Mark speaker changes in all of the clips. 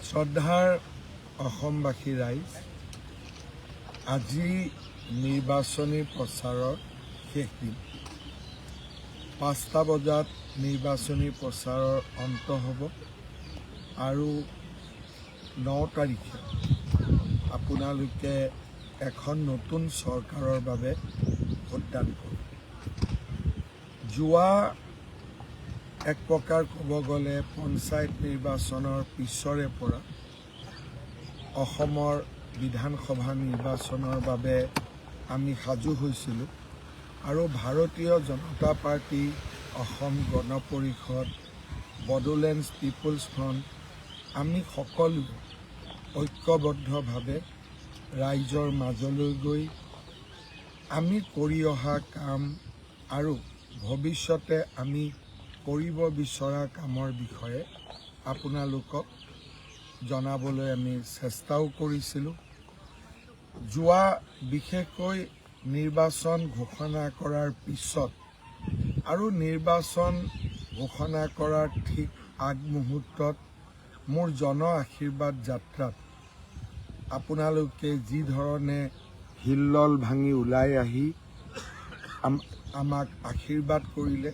Speaker 1: শ্ৰদ্ধাৰ অসমবাসী ৰাইজ, আজি নিৰ্বাচনী প্ৰচাৰৰ শেষ দিন। 5টা বজাত নিৰ্বাচনী প্ৰচাৰৰ অন্ত হ'ব আৰু 9 তাৰিখে আপোনালোকে এখন নতুন চৰকাৰৰ বাবে ভোটদান কৰিব। যোৱা এক প্ৰকাৰ ক'ব গ'লে পঞ্চায়ত নিৰ্বাচনৰ পিছৰে পৰা অসমৰ বিধানসভা নিৰ্বাচনৰ বাবে আমি সাজু হৈছিলোঁ আৰু ভাৰতীয় জনতা party, Asom Gana Parishad, Bodoland people's front আমি সকলোৱে ঐক্যবদ্ধভাৱে ৰাইজৰ মাজলৈ গৈ আমি কৰি অহা কাম আৰু ভৱিষ্যতে আমি কৰিব বিচৰা কামৰ বিষয়ে আপোনালোকক জনাবলৈ আমি চেষ্টাও কৰিছিলোঁ। যোৱা বিশেষকৈ নিৰ্বাচন ঘোষণা কৰাৰ পিছত আৰু নিৰ্বাচন ঘোষণা কৰাৰ ঠিক আগমুহূৰ্তত মোৰ জন আশীৰ্বাদ যাত্ৰাত আপোনালোকে যি ধৰণে হিল্লল ভাঙি ওলাই আহি আমাক আশীৰ্বাদ কৰিলে,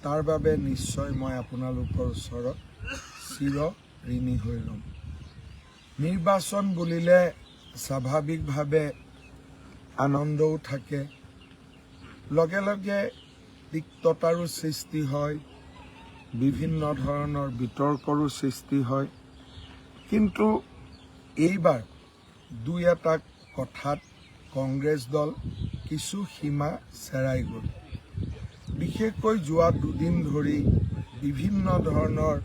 Speaker 1: তাৰ বাবে নিশ্চয় মই আপোনালোকৰ ওচৰত চিৰ ঋণী হৈ ৰ'ম। নিৰ্বাচন বুলিলে স্বাভাৱিকভাৱে আনন্দও থাকে, লগে লগে তিক্ততাৰো সৃষ্টি হয়, বিভিন্ন ধৰণৰ বিতৰ্কৰো সৃষ্টি হয়। কিন্তু এইবাৰ দুই এটা কথাত কংগ্ৰেছ দল কিছু সীমা চেৰাই গ'ল। বিশেষকৈ যোৱা দুদিন ধৰি বিভিন্ন ধৰণৰ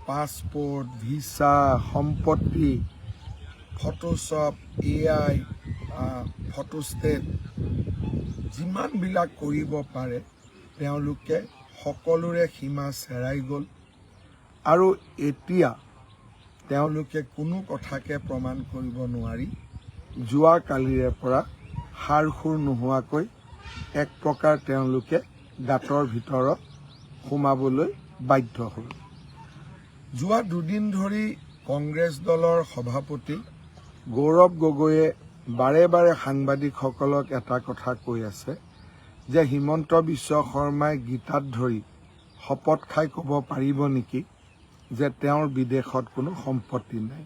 Speaker 1: পাছপোৰ্ট, ভিছা, সম্পত্তি, ফটোশ্বপ, AI, ফটোষ্টেট যিমানবিলাক কৰিব পাৰে তেওঁলোকে সকলোৰে সীমা চেৰাই গ'ল আৰু এতিয়া তেওঁলোকে কোনো কথাকে প্ৰমাণ কৰিব নোৱাৰি যোৱাকালিৰে পৰা সাৰ সুৰ নোহোৱাকৈ এক প্ৰকাৰ তেওঁলোকে গাঁতৰ ভিতৰত সোমাবলৈ বাধ্য হ'ল। যোৱা দুদিন ধৰি কংগ্ৰেছ দলৰ সভাপতি গৌৰৱ গগৈয়ে বাৰে বাৰে সাংবাদিকসকলক এটা কথা কৈ আছে যে হিমন্ত বিশ্ব শৰ্মাই গীতাত ধৰি শপত খাই ক'ব পাৰিব নেকি যে তেওঁৰ বিদেশত কোনো সম্পত্তি নাই।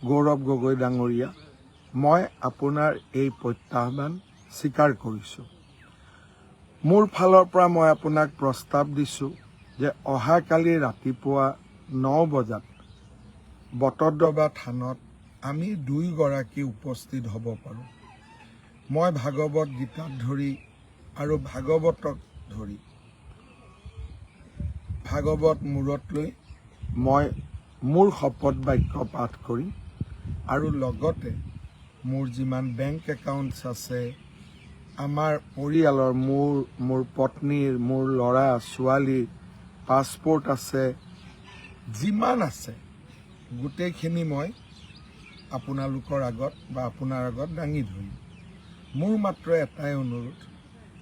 Speaker 1: গৌৰৱ গগৈ ডাঙৰীয়া, মই আপোনাৰ এই প্ৰত্যাহ্বান স্বীকাৰ কৰিছোঁ। মোৰ ফালৰ পৰা মই আপোনাক প্ৰস্তাৱ দিছোঁ যে অহাকালি ৰাতিপুৱা 9 বজাত বটদ্ৰৱা থানত আমি দুয়োগৰাকী উপস্থিত হ'ব পাৰোঁ। মই ভাগৱত গীতাত ধৰি আৰু ভাগৱতক ধৰি ভাগৱত মূৰত লৈ মই মোৰ শপত বাক্য পাঠ কৰিম আৰু লগতে মোৰ যিমান বেংক একাউণ্টছ আছে, আমাৰ পৰিয়ালৰ মোৰ পত্নীৰ, মোৰ ল'ৰা ছোৱালীৰ পাছপোৰ্ট আছে, যিমান আছে গোটেইখিনি মই আপোনালোকৰ আগত বা আপোনাৰ আগত দাঙি ধৰিম। মোৰ মাত্ৰ এটাই অনুৰোধ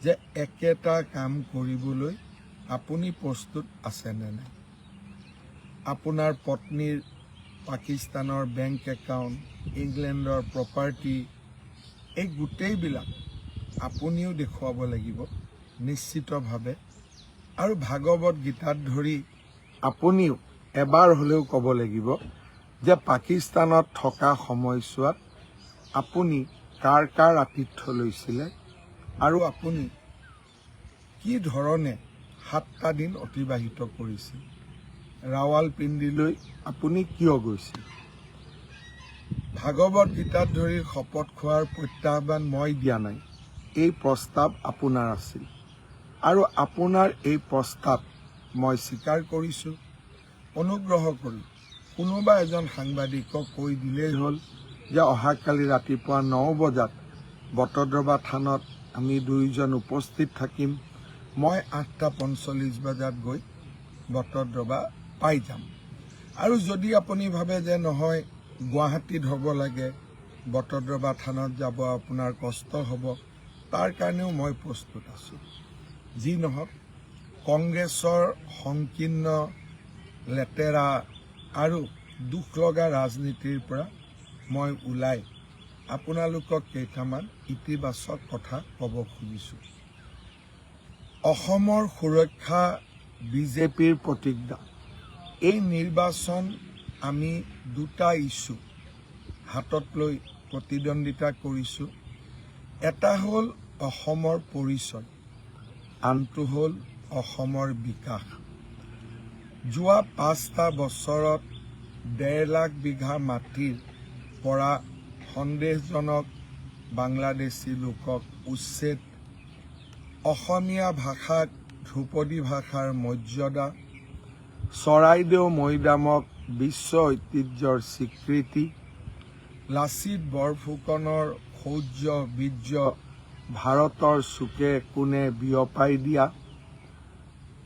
Speaker 1: যে একেটা কাম কৰিবলৈ আপুনি প্ৰস্তুত আছেনে নাই। আপোনাৰ পত্নীৰ পাকিস্তানৰ বেংক একাউণ্ট, ইংলেণ্ডৰ প্ৰপাৰ্টি, এই গোটেইবিলাক আপুনিও দেখুৱাব লাগিব নিশ্চিতভাৱে। আৰু ভাগৱত গীতাত ধৰি আপুনিও এবাৰ হ'লেও ক'ব লাগিব যে পাকিস্তানত থকা সময়ছোৱাত আপুনি কাৰ কাৰ আতিথ্য লৈছিলে আৰু আপুনি কি ধৰণে 7টা দিন অতিবাহিত কৰিছিল, ৰাৱালপিণ্ডিলৈ আপুনি কিয় গৈছিল। ভাগৱত গীতাত ধৰি শপত খোৱাৰ প্ৰত্যাহ্বান মই দিয়া নাই, এই প্ৰস্তাৱ আপোনাৰ আছিল আৰু আপোনাৰ এই প্ৰস্তাৱ মই স্বীকাৰ কৰিছোঁ। অনুগ্ৰহ কৰি কোনোবা এজন সাংবাদিকক কৈ দিলেই হ'ল যে অহাকালি ৰাতিপুৱা 9 বজাত বটদ্ৰৱা থানত আমি দুয়োজন উপস্থিত থাকিম। মই 8:45 বজাত গৈ বটদ্ৰৱা পাই যাম। আৰু যদি আপুনি ভাবে যে নহয় গুৱাহাটীত হ'ব লাগে, বটদ্ৰৱা থানত যাব আপোনাৰ কষ্ট হ'ব, তাৰ কাৰণেও মই প্ৰস্তুত আছোঁ। যি নহওক, কংগ্ৰেছৰ সংকীৰ্ণ লেতেৰা আৰু দুখ লগা ৰাজনীতিৰ পৰা মই ওলাই আপোনালোকক কেইটামান ইতিবাচক কথা ক'ব খুজিছোঁ। অসমৰ সুৰক্ষা বিজেপিৰ প্ৰতিজ্ঞা। এই নিৰ্বাচন আমি দুটা ইছ্যু হাতত লৈ প্ৰতিদ্বন্দ্বিতা কৰিছোঁ। এটা হ'ল অসমৰ পৰিচয়, আনটো হ'ল অসমৰ বিকাশ। যোৱা 5টা বছৰত 1.5 লাখ বিঘা মাটিৰ পৰা সন্দেহজনক বাংলাদেশী লোকক উচ্ছেদ, অসমীয়া ভাষাক ধ্ৰুপদী ভাষাৰ মৰ্যাদা, চৰাইদেউ মৈদামক বিশ্ব ঐতিহ্যৰ স্বীকৃতি, লাচিত বৰফুকনৰ শৌৰ্য বীৰ্য ভাৰতৰ চুকে কোণে বিয়পাই দিয়া,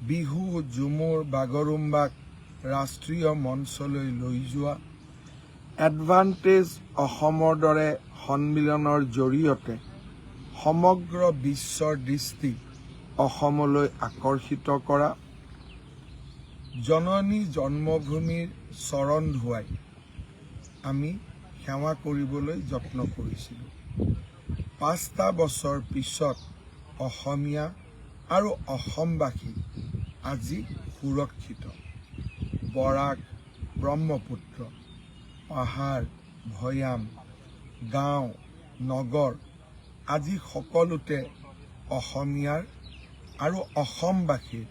Speaker 1: বিহু ঝুমুৰ বাগৰুম্বাক ৰাষ্ট্ৰীয় মঞ্চলৈ লৈ যোৱা, এডভান্টেজ অসমৰ দৰে সন্মিলনৰ জৰিয়তে সমগ্ৰ বিশ্বৰ দৃষ্টি অসমলৈ আকৰ্ষিত কৰা, জননী জন্মভূমিৰ চৰণ ধুৱাই আমি সেৱা কৰিবলৈ যত্ন কৰিছিলোঁ। 5টা বছৰ পিছত অসমীয়া আৰু অসমবাসী আজি সুৰক্ষিত। বৰাক, ব্ৰহ্মপুত্ৰ, পাহাৰ, ভৈয়াম, গাঁও, নগৰ আজি সকলোতে অসমীয়াৰ আৰু অসমবাসীৰ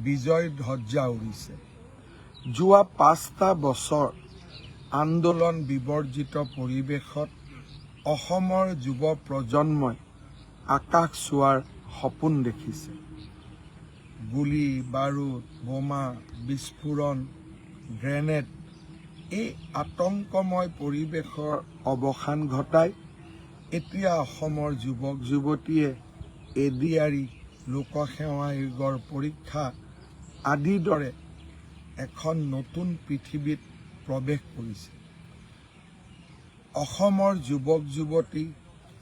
Speaker 1: বিজয় ধ্বজা উৰিছে। যোৱা 5টা বছৰ আন্দোলন বিবৰ্জিত পৰিৱেশত অসমৰ যুৱ প্ৰজন্মই আকাশ চোৱাৰ সপোন দেখিছে। গুলী, বাৰুদ, বোমা, বিস্ফোৰণ, গ্ৰেনেড এই আতংকময় পৰিৱেশৰ অৱসান ঘটাই এতিয়া অসমৰ যুৱক যুৱতীয়ে এডিআৰই, লোকসেৱা আয়োগৰ পৰীক্ষা আদিৰ দৰে এখন নতুন পৃথিৱীত প্ৰৱেশ কৰিছে। অসমৰ যুৱক যুৱতী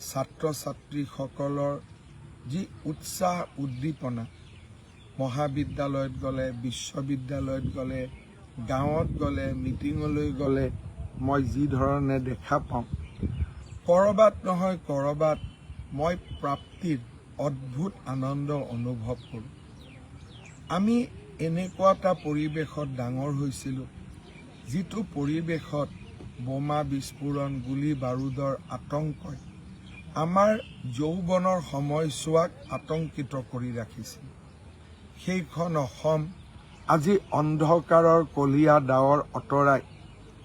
Speaker 1: ছাত্ৰ ছাত্ৰীসকলৰ যি উৎসাহ উদ্দীপনা, মহাবিদ্যালয়ত গ'লে, বিশ্ববিদ্যালয়ত গ'লে, গাঁৱত গ'লে, মিটিঙলৈ গ'লে মই যি ধৰণে দেখা পাওঁ, ক'ৰবাত নহয় ক'ৰবাত মই প্ৰাপ্তিৰ অদ্ভুত আনন্দ অনুভৱ কৰোঁ। আমি এনেকুৱা এটা পৰিৱেশত ডাঙৰ হৈছিলোঁ, যিটো পৰিৱেশত বোমা বিস্ফোৰণ, গুলী বাৰুদৰ আতংকই আমাৰ যৌৱনৰ সময়ছোৱাক আতংকিত কৰি ৰাখিছিল। সেইখন অসম আজি অন্ধকাৰৰ কলীয়া ডাৱৰ আঁতৰাই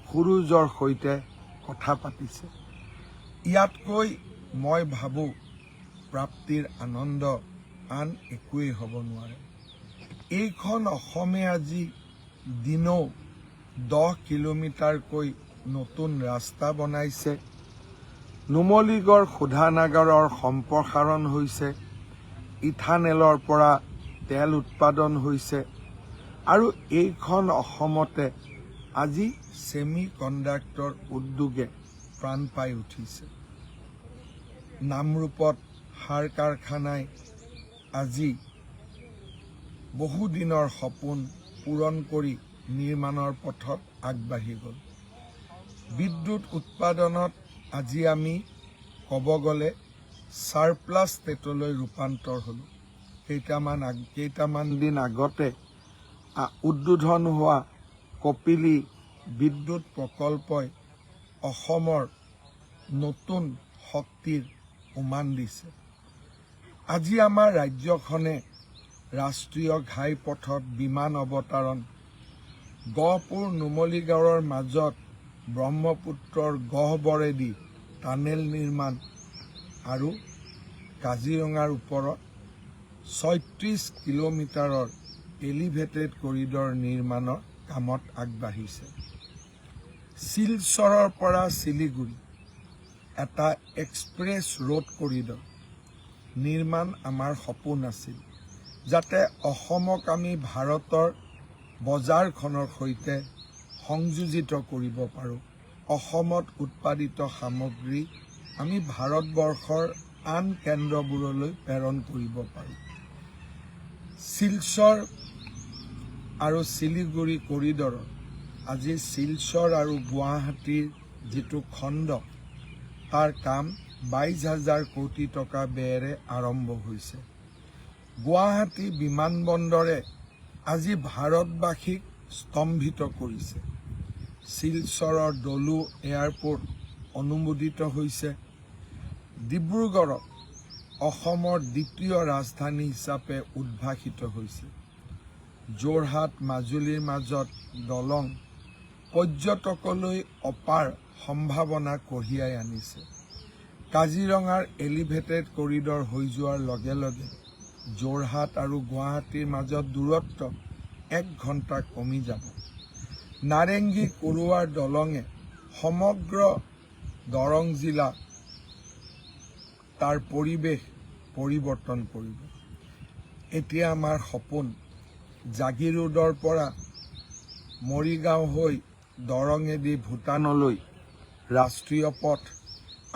Speaker 1: সূৰুজৰ সৈতে কথা পাতিছে। ইয়াতকৈ মই ভাবোঁ প্ৰাপ্তিৰ আনন্দ আন একোৱেই হ'ব নোৱাৰে। এইখন অসমে আজি দিনৌ 10 কিলোমিটাৰকৈ নতুন ৰাস্তা বনাইছে, নুমলীগড় শোধানাগাৰৰ সম্প্ৰসাৰণ হৈছে, ইথানেলৰ পৰা তেল উৎপাদন হৈছে আৰু এইখন অসমতে আজি ছেমি কণ্ডাক্টৰ উদ্যোগে প্ৰাণ পাই উঠিছে। নামৰূপত সাৰ কাৰখানাই আজি বহুদিনৰ সপোন পূৰণ কৰি নিৰ্মাণৰ পথত আগবাঢ়ি গ'ল। বিদ্যুৎ উৎপাদনত আজি আমি ক'ব গ'লে ছাৰপ্লাছ ষ্টেটলৈ ৰূপান্তৰ হ'লোঁ। কেইটামান দিন আগতে উদ্বোধন হোৱা কপিলী বিদ্যুৎ প্ৰকল্পই অসমৰ নতুন শক্তিৰ উমান দিছে। আজি আমাৰ ৰাজ্যখনে ৰাষ্ট্ৰীয় ঘাইপথত বিমান অৱতৰণ, গহপুৰ নুমলীগড়ৰ মাজত ব্ৰহ্মপুত্ৰৰ গহ্বৰেদি টানেল নিৰ্মাণ আৰু কাজিৰঙাৰ ওপৰত 36 কিলোমিটাৰৰ এলিভেটেড কৰিডৰ নিৰ্মাণৰ কামত আগবাঢ়িছে। শিলচৰৰ পৰা শিলিগুৰি এটা এক্সপ্ৰেছ ৰোড কৰিডৰ নিৰ্মাণ আমাৰ সপোন আছিল, যাতে অসমক আমি ভাৰতৰ বজাৰখনৰ সৈতে সংযোজিত কৰিব পাৰোঁ। অসমত উৎপাদিত সামগ্ৰী আমি ভাৰতবৰ্ষৰ আন কেন্দ্ৰবোৰলৈ প্ৰেৰণ কৰিব পাৰোঁ। শিলচৰ আৰু শিলিগুৰি কৰিডৰৰ আজি শিলচৰ আৰু গুৱাহাটীৰ যিটো খণ্ড তাৰ কাম 22,000 কোটি টকা ব্যয়েৰে আৰম্ভ হৈছে। গুৱাহাটী বিমানবন্দৰে আজি ভাৰতবাসীক স্তম্ভিত কৰিছে। শিলচৰৰ ডলু এয়াৰপোৰ্ট অনুমোদিত হৈছে। ডিব্ৰুগড়ত অসমৰ দ্বিতীয় ৰাজধানী হিচাপে উদ্ভাসিত হৈছে। যোৰহাট মাজুলীৰ মাজত দলং পৰ্যটকলৈ অপাৰ সম্ভাৱনা কঢ়িয়াই আনিছে। কাজিৰঙাৰ এলিভেটেড কৰিডৰ হৈ যোৱাৰ লগে লগে যোৰহাট আৰু গুৱাহাটীৰ মাজত দূৰত্ব 1 ঘণ্টা কমি যাব। নাৰেংগী কৰোৱাৰ দলঙে সমগ্ৰ দৰং জিলা তাৰ পৰিৱেশ পৰিৱৰ্তন কৰিব। এতিয়া আমাৰ সপোন জাগিৰোডৰ পৰা মৰিগাঁও হৈ দৰঙেদি ভূটানলৈ ৰাষ্ট্ৰীয় পথ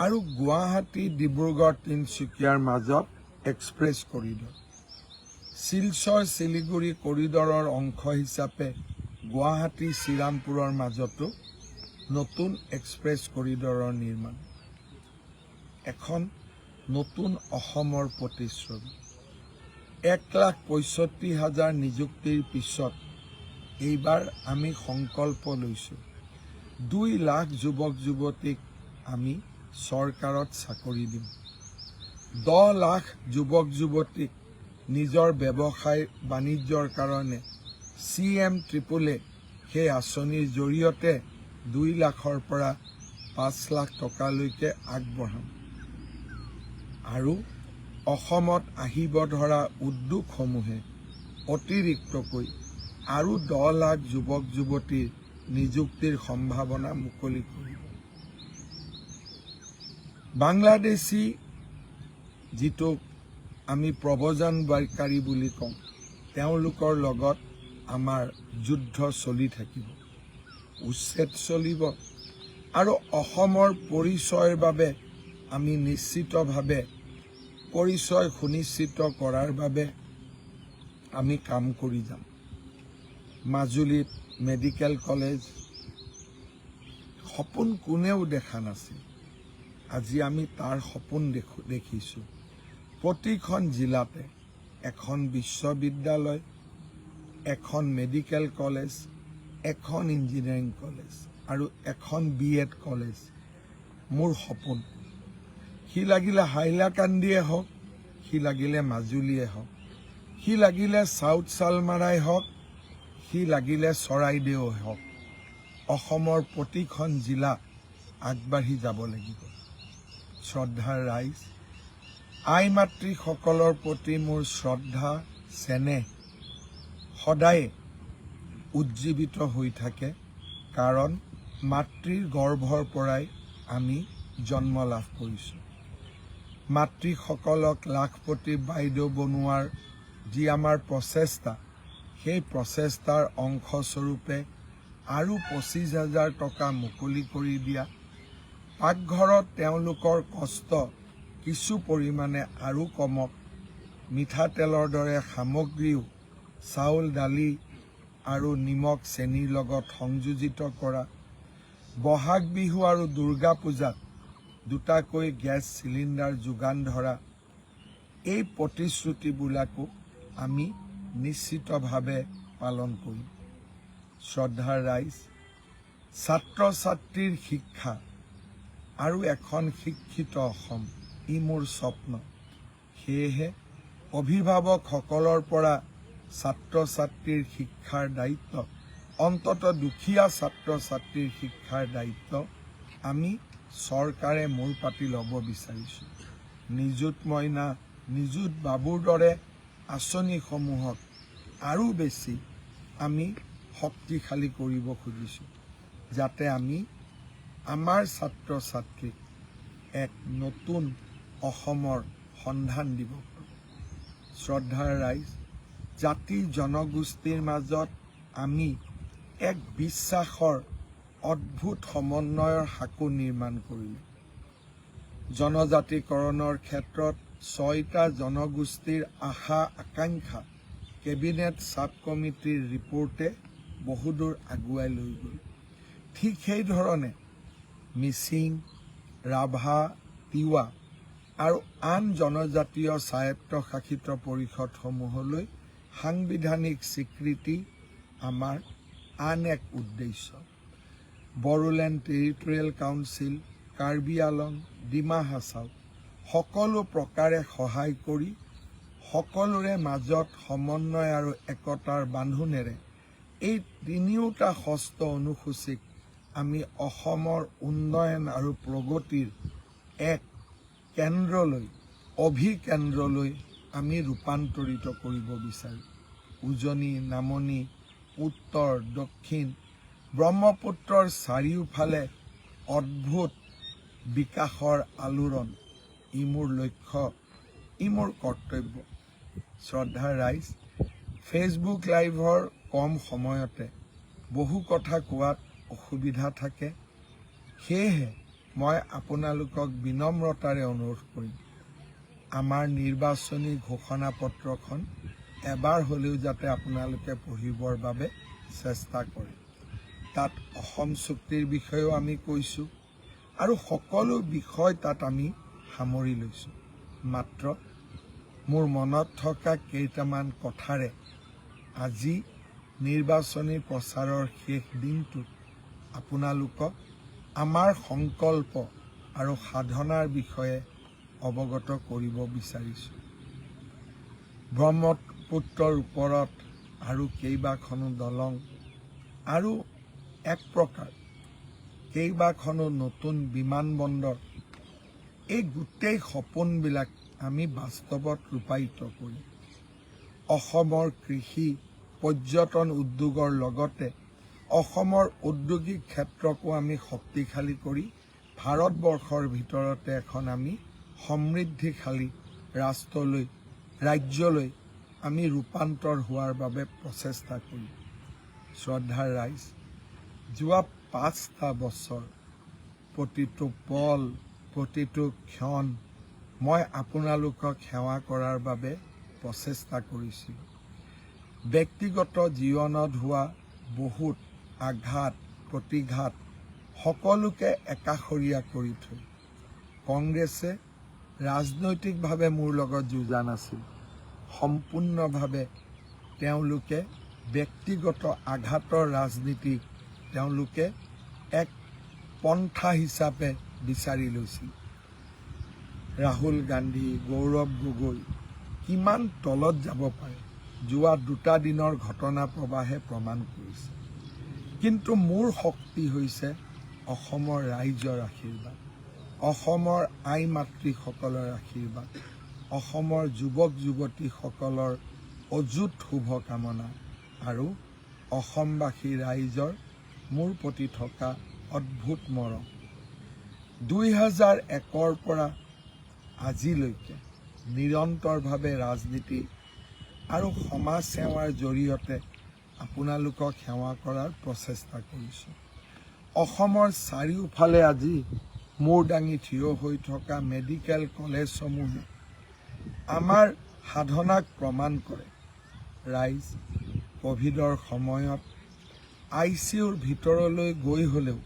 Speaker 1: আৰু গুৱাহাটী ডিব্ৰুগড় তিনিচুকীয়াৰ মাজত এক্সপ্ৰেছ কৰিডৰ। শিলচৰ শিলিগুৰি কৰিডৰৰ অংশ হিচাপে গুৱাহাটী শ্ৰীৰামপুৰৰ মাজতো নতুন এক্সপ্ৰেছ কৰিডৰৰ নিৰ্মাণ। এখন নতুন অসমৰ প্ৰতিশ্ৰুতি। 1,65,000 নিযুক্তিৰ পিছত এইবাৰ আমি সংকল্প লৈছোঁ 2 লাখ যুৱক যুৱতীক আমি চৰকাৰত চাকৰি দিম। 10 লাখ যুৱক যুৱতীক নিজৰ ব্যৱসায় বাণিজ্যৰ কাৰণে CM-AAA সেই আঁচনিৰ জৰিয়তে 2 লাখৰ পৰা 5 লাখ টকালৈকে আগবঢ়াম। আৰু অসমত আহিব ধৰা উদ্যোগসমূহে অতিৰিক্তকৈ আৰু 10 লাখ যুৱক যুৱতীৰ নিযুক্তিৰ সম্ভাৱনা মুকলি কৰিব। বাংলাদেশী যিটো আমি প্ৰব্ৰজনকাৰী বুলি কওঁ, তেওঁলোকৰ লগত আমাৰ যুদ্ধ চলি থাকিব, উচ্ছেদ চলিব আৰু অসমৰ পৰিচয়ৰ বাবে আমি নিশ্চিতভাৱে পৰিচয় সুনিশ্চিত কৰাৰ বাবে আমি কাম কৰি যাম। মাজুলীত মেডিকেল কলেজ সপোন কোনেও দেখা নাছিল, আজি আমি তাৰ সপোন দেখিছোঁ। প্ৰতিখন জিলাতে এখন বিশ্ববিদ্যালয়, এখন মেডিকেল কলেজ, এখন ইঞ্জিনিয়াৰিং কলেজ আৰু এখন BEd কলেজ মোৰ সপোন। সি লাগিলে হাইলাকান্দিয়ে হওক, সি লাগিলে মাজুলীয়ে হওক, সি লাগিলে চাউথ চালমাৰাই হওক, সি লাগিলে চৰাইদেউ হওক, অসমৰ প্ৰতিখন জিলা আগবাঢ়ি যাব লাগিব। শ্ৰদ্ধাৰ ৰাইজ, আই মাতৃসকলৰ প্ৰতি মোৰ শ্ৰদ্ধা চেনেহ সদায় উজ্জীৱিত হৈ থাকে, কাৰণ মাতৃৰ গৰ্ভৰ পৰাই আমি জন্ম লাভ কৰিছোঁ। মাতৃসকলক লাখপতি বাইদেউ বনোৱাৰ যি আমাৰ প্ৰচেষ্টা, সেই প্ৰচেষ্টাৰ অংশস্বৰূপে আৰু 25,000 টকা মুকলি কৰি দিয়া। পাকঘৰত তেওঁলোকৰ কষ্ট কিছু পৰিমাণে আৰু কমক, মিঠাতেলৰ দৰে সামগ্ৰীও চাউল দালি আৰু নিমখ চেনিৰ লগত সংযোজিত কৰা। বহাগ বিহু আৰু দুৰ্গা পূজাত 2টাকৈ গেছ চিলিণ্ডাৰ যোগান ধৰা। এই প্ৰতিশ্ৰুতিবিলাকো আমি নিশ্চিতভাৱে পালন কৰিম। শ্ৰদ্ধাৰ ৰাইজ, ছাত্ৰ ছাত্ৰীৰ শিক্ষা আৰু এখন শিক্ষিত অসম, ই মোৰ স্বপ্ন। সেয়েহে অভিভাৱকসকলৰ পৰা ছাত্ৰ ছাত্ৰীৰ শিক্ষাৰ দায়িত্ব, অন্ততঃ দুখীয়া ছাত্ৰ ছাত্ৰীৰ শিক্ষাৰ দায়িত্ব আমি চৰকাৰে মূৰ পাতি ল'ব বিচাৰিছোঁ। নিযুত মইনা, নিযুত বাবুৰ দৰে আঁচনিসমূহক আৰু বেছি আমি শক্তিশালী কৰিব খুজিছোঁ, যাতে আমি আমাৰ ছাত্ৰ ছাত্ৰীক এক নতুন অসমৰ সন্ধান দিব পাৰোঁ। শ্ৰদ্ধাৰ ৰাইজ, জাতি জনগোষ্ঠীৰ মাজত আমি এক বিশ্বাসৰ অদ্ভুত সমন্বয়ৰ সাঁকো নিৰ্মাণ কৰিলোঁ। জনজাতিকৰণৰ ক্ষেত্ৰত 6টা জনগোষ্ঠীৰ আশা আকাংক্ষা কেবিনেট ছাব কমিটিৰ ৰিপৰ্টে বহুদূৰ আগুৱাই লৈ গ'ল। ঠিক সেইধৰণে মিচিং, ৰাভা, তিৱা আৰু আন জনজাতীয় স্বায়ত্তশাসিত পৰিষদসমূহলৈ সাংবিধানিক স্বীকৃতি আমাৰ আন এক উদ্দেশ্য। বড়োলেণ্ড টেৰিটৰিয়েল কাউন্সিল, কাৰ্বি আলং, ডিমা হাছাও সকলো প্ৰকাৰে সহায় কৰি সকলোৰে মাজত সমন্বয় আৰু একতাৰ বান্ধোনেৰে এই তিনিওটা ষষ্ঠ অনুসূচীক আমি অসমৰ উন্নয়ন আৰু প্ৰগতিৰ এক কেন্দ্ৰলৈ, অভিকেন্দ্ৰলৈ আমি ৰূপান্তৰিত কৰিব বিচাৰোঁ। উজনি, নামনি, উত্তৰ, দক্ষিণ, ব্ৰহ্মপুত্ৰৰ চাৰিওফালে অদ্ভুত বিকাশৰ আলোড়ন, ই মোৰ লক্ষ্য, ই মোৰ কৰ্তব্য। শ্ৰদ্ধাৰ ৰাইজ, ফেচবুক লাইভৰ কম সময়তে বহু কথা কোৱাত অসুবিধা থাকে। সেয়েহে মই আপোনালোকক বিনম্ৰতাৰে অনুৰোধ কৰিম, আমাৰ নিৰ্বাচনী ঘোষণাপত্ৰখন এবাৰ হ'লেও যাতে আপোনালোকে পঢ়িবৰ বাবে চেষ্টা কৰে। তাত অসম চুক্তিৰ বিষয়েও আমি কৈছোঁ আৰু সকলো বিষয় তাত আমি সামৰি লৈছোঁ। মাত্ৰ মোৰ মনত থকা কেইটামান কথাৰে আজি নিৰ্বাচনী প্ৰচাৰৰ শেষ দিনটোত আপোনালোকক আমাৰ সংকল্প আৰু সাধনাৰ বিষয়ে অৱগত কৰিব বিচাৰিছোঁ। ব্ৰহ্মপুত্ৰৰ ওপৰত আৰু কেইবাখনো দলং আৰু এক প্ৰকাৰ কেইবাখনো নতুন বিমানবন্দৰ, এই গোটেই সপোনবিলাক আমি বাস্তৱত ৰূপায়িত কৰিম। অসমৰ কৃষি, পৰ্যটন উদ্যোগৰ লগতে অসমৰ ঔদ্যোগিক ক্ষেত্ৰকো আমি শক্তিশালী কৰি ভাৰতবৰ্ষৰ ভিতৰতে এখন আমি সমৃদ্ধিশালী ৰাজ্যলৈ আমি ৰূপান্তৰ হোৱাৰ বাবে প্ৰচেষ্টা কৰিম। শ্ৰদ্ধাৰ ৰাইজ, যোৱা 5টা বছৰ প্ৰতিটো পল, প্ৰতিটো ক্ষণ মই আপোনালোকক সেৱা কৰাৰ বাবে প্ৰচেষ্টা কৰিছিলোঁ। ব্যক্তিগত জীৱনত হোৱা বহুত আঘাত, প্ৰতিঘাত সকলোকে একাষৰীয়া কৰি থৈ কংগ্ৰেছে ৰাজনৈতিকভাৱে মোৰ লগত যুঁজা নাছিল। সম্পূৰ্ণভাৱে তেওঁলোকে ব্যক্তিগত আঘাতৰ ৰাজনীতি তেওঁলোকে এক পন্থা হিচাপে বিচাৰি লৈছিল। ৰাহুল গান্ধী, গৌৰৱ গগৈ কিমান তলত যাব পাৰে যোৱা 2টা দিনৰ ঘটনা প্ৰবাহে প্ৰমাণ কৰিছে। কিন্তু মোৰ শক্তি হৈছে অসমৰ ৰাইজৰ আশীৰ্বাদ, অসমৰ আই মাতৃসকলৰ আশীৰ্বাদ, অসমৰ যুৱক যুৱতীসকলৰ অযুত শুভকামনা আৰু অসমবাসী ৰাইজৰ মোৰ প্ৰতি থকা অদ্ভুত মৰম। 2001ৰ পৰা আজিলৈকে নিৰন্তৰভাৱে ৰাজনীতি আৰু সমাজ সেৱাৰ জৰিয়তে আপোনালোকক সেৱা কৰাৰ প্ৰচেষ্টা কৰিছোঁ। অসমৰ চাৰিওফালে আজি মূৰ দাঙি থিয় হৈ থকা মেডিকেল কলেজসমূহে আমাৰ সাধনাক প্ৰমাণ কৰে। ৰাইজ, ক'ভিডৰ সময়ত ICUৰ ভিতৰলৈ গৈ হ'লেও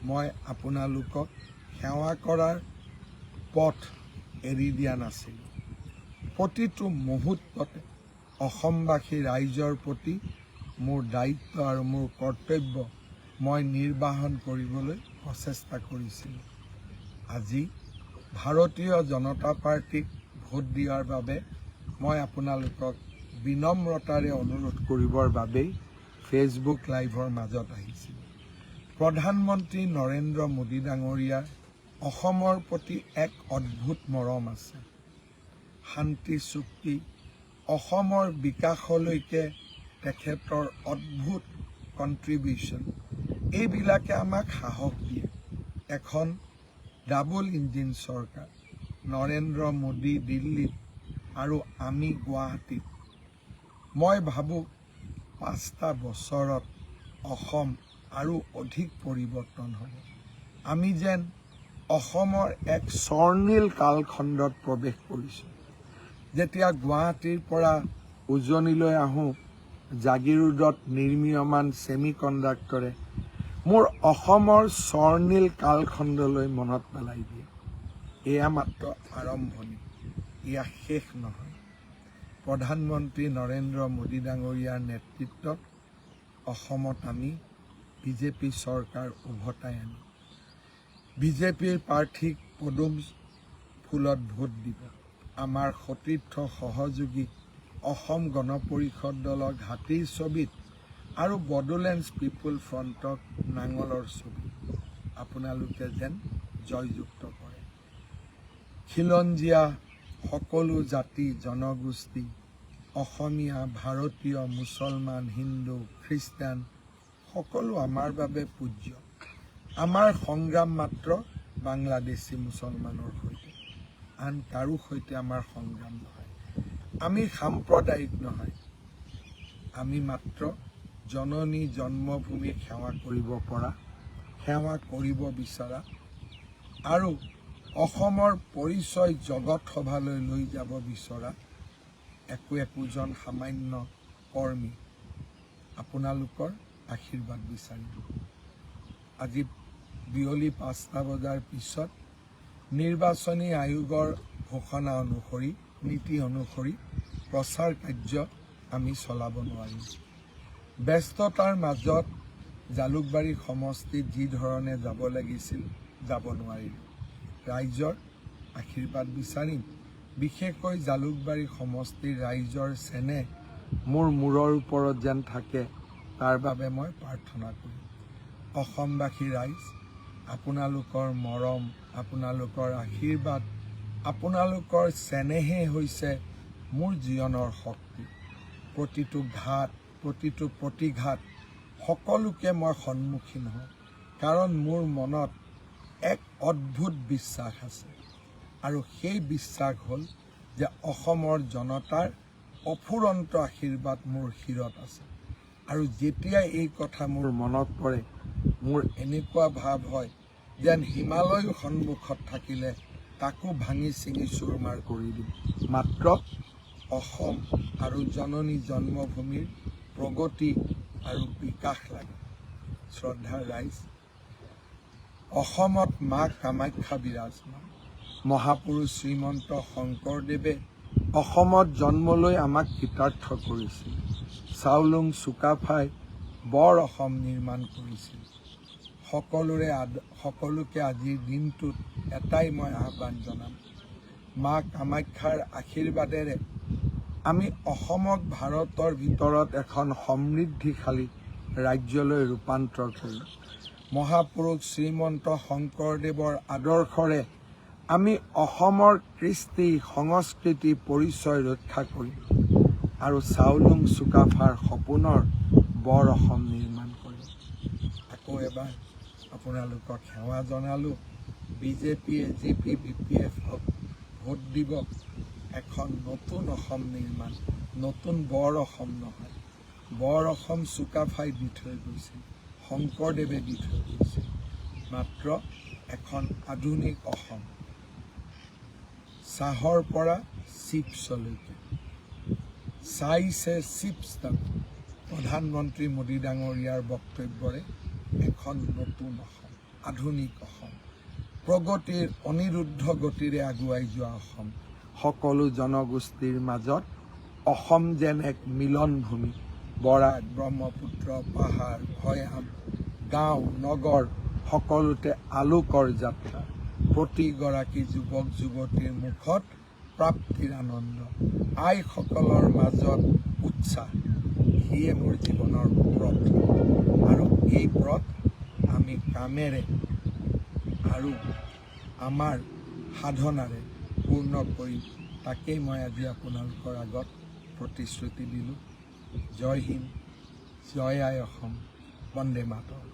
Speaker 1: মই আপোনালোকক সেৱা কৰাৰ পথ এৰি দিয়া নাছিলোঁ। প্ৰতিটো মুহূৰ্ততে অসমবাসী ৰাইজৰ প্ৰতি মোৰ দায়িত্ব আৰু মোৰ কৰ্তব্য মই নিৰ্বাহন কৰিবলৈ প্ৰচেষ্টা কৰিছিলোঁ। আজি ভাৰতীয় জনতা পাৰ্টীক ভোট দিয়াৰ বাবে মই আপোনালোকক বিনম্ৰতাৰে অনুৰোধ কৰিবৰ বাবেই ফেচবুক লাইভৰ মাজত আহিছিলোঁ। প্ৰধানমন্ত্ৰী নৰেন্দ্ৰ মোদী ডাঙৰীয়াৰ অসমৰ প্ৰতি এক অদ্ভুত মৰম আছে। শান্তি চুক্তি, অসমৰ বিকাশলৈকে তেখেতৰ অদ্ভুত কণ্ট্ৰিবিউশ্যন, এইবিলাকে আমাক সাহস দিয়ে। এখন ডাবল ইঞ্জিন চৰকাৰ, নৰেন্দ্ৰ মোদী দিল্লীত আৰু আমি গুৱাহাটীত। মই ভাবোঁ 5টা বছৰত অসম আৰু অধিক পৰিৱৰ্তন হ'ব। আমি যেন অসমৰ এক স্বৰ্ণীল কালখণ্ডত প্ৰৱেশ কৰিছোঁ। যেতিয়া গুৱাহাটীৰ পৰা উজনিলৈ আহোঁ, জাগিৰোডত নিৰ্মীয়মান ছেমিকণ্ডাক্টৰে মোৰ অসমৰ স্বৰ্ণীল কালখণ্ডলৈ মনত পেলাই দিয়ে। এয়া মাত্ৰ আৰম্ভণি, এয়া শেষ নহয়। প্ৰধানমন্ত্ৰী নৰেন্দ্ৰ মোদী ডাঙৰীয়াৰ নেতৃত্বত অসমত আমি বিজেপি চৰকাৰ উভতাই আনি বিজেপিৰ প্ৰাৰ্থীক পদুম ফুলত ভোট দিব। আমাৰ সতীৰ্থ সহযোগী অসম গণ পৰিষদ দলক হাতীৰ ছবিত আৰু বড়োলেণ্ড পিপুল ফ্ৰণ্টক নাঙলৰ ছবিত আপোনালোকে যেন জয়যুক্ত কৰে। খিলঞ্জীয়া সকলো জাতি জনগোষ্ঠী, অসমীয়া, ভাৰতীয়, মুছলমান, হিন্দু, খ্ৰীষ্টান সকলো আমাৰ বাবে পূজ্য। আমাৰ সংগ্ৰাম মাত্ৰ বাংলাদেশী মুছলমানৰ সৈতে, আন কাৰো সৈতে আমাৰ সংগ্ৰাম নহয়। আমি সাম্প্ৰদায়িক নহয়, আমি মাত্ৰ জননী জন্মভূমিক সেৱা কৰিব পৰা, সেৱা কৰিব বিচৰা আৰু অসমৰ পৰিচয় জগত সভালৈ লৈ যাব বিচৰা একোজন সামান্য কৰ্মী। আপোনালোকৰ আশীৰ্বাদ বিচাৰিম। আজি বিয়লি 5টা বজাৰ পিছত নিৰ্বাচনী আয়োগৰ ঘোষণা অনুসৰি, নীতি অনুসৰি প্ৰচাৰ কাৰ্য আমি চলাব নোৱাৰিম। ব্যস্ততাৰ মাজত জালুকবাৰী সমষ্টিত যি ধৰণে যাব লাগিছিল যাব নোৱাৰিলোঁ। ৰাইজৰ আশীৰ্বাদ বিচাৰিম। বিশেষকৈ জালুকবাৰী সমষ্টিৰ ৰাইজৰ চেনেহ মোৰ মূৰৰ ওপৰত যেন থাকে, তাৰ বাবে মই প্ৰাৰ্থনা কৰিম। অসমবাসী ৰাইজ, আপোনালোকৰ মৰম, আপোনালোকৰ আশীৰ্বাদ, আপোনালোকৰ চেনেহেই হৈছে মোৰ জীৱনৰ শক্তি। প্ৰতিটো ঘাট, প্ৰতিটো প্ৰতিঘাত সকলোকে মই সন্মুখীন হওঁ, কাৰণ মোৰ মনত এক অদ্ভুত বিশ্বাস আছে। আৰু সেই বিশ্বাস হ'ল যে অসমৰ জনতাৰ অফুৰন্ত আশীৰ্বাদ মোৰ শিৰত আছে। আৰু যেতিয়া এই কথা মোৰ মনত পৰে, মোৰ এনেকুৱা ভাৱ হয় যেন হিমালয় সন্মুখত থাকিলে তাকো ভাঙি ছিঙি চুৰমাৰ কৰি দিম। মাত্ৰ অসম আৰু জননী জন্মভূমিৰ প্ৰগতি আৰু বিকাশ লাগে। শ্ৰদ্ধাৰ ৰাইজ, অসমত মা কামাখ্যা বিৰাজমান। মহাপুৰুষ শ্ৰীমন্ত শংকৰদেৱে অসমত জন্ম লৈ আমাক কৃতাৰ্থ কৰিছিল। চাওলুং চুকাফাই বৰ অসম নিৰ্মাণ কৰিছিল। সকলোকে আজিৰ দিনটোত এটাই মই আহ্বান জনাম, মা কামাখ্যাৰ আশীৰ্বাদেৰে আমি অসমক ভাৰতৰ ভিতৰত এখন সমৃদ্ধিশালী ৰাজ্যলৈ ৰূপান্তৰ কৰিম। মহাপুৰুষ শ্ৰীমন্ত শংকৰদেৱৰ আদৰ্শৰে আমি অসমৰ কৃষ্টি সংস্কৃতি পৰিচয় ৰক্ষা কৰিম আৰু চাওলুং চুকাফাৰ সপোনৰ বৰ অসম নিৰ্মাণ কৰিম। আকৌ এবাৰ আপোনালোকক সেৱা জনালোঁ। বিজেপি, এজিপি, BPF-ক ভোট দিব। এখন নতুন অসম নিৰ্মাণ, নতুন বৰ অসম নহয়। বৰ অসম চুকাফাই দি থৈ গৈছিল, শংকৰদেৱে দি থৈ গৈছিল। মাত্ৰ এখন আধুনিক অসম, চাহৰ পৰা চিপছলৈকে, চাইছে চিপছ দাম। প্ৰধানমন্ত্ৰী মোদী ডাঙৰীয়াৰ বক্তব্যৰে এখন নতুন অসম, আধুনিক অসম, প্ৰগতিৰ অনিৰুদ্ধ গতিৰে আগুৱাই যোৱা অসম। সকলো জনগোষ্ঠীৰ মাজত অসম যেন এক মিলনভূমি। বৰাক, ব্ৰহ্মপুত্ৰ, পাহাৰ, ভৈয়াম, গাঁও, নগৰ সকলোতে আলোকৰ যাত্ৰা। প্ৰতিগৰাকী যুৱক যুৱতীৰ মুখত প্ৰাপ্তিৰ আনন্দ, আইসকলৰ মাজত উৎসাহ। সিয়ে মোৰ জীৱনৰ ব্ৰত। আৰু এই ব্ৰত আমি কামেৰে আৰু আমাৰ সাধনাৰে পূৰ্ণ কৰিম। তাকেই মই আজি আপোনালোকৰ আগত প্ৰতিশ্ৰুতি দিলোঁ। জয় হিন্দ, জয় আই অসম, বন্দে মাতৰম।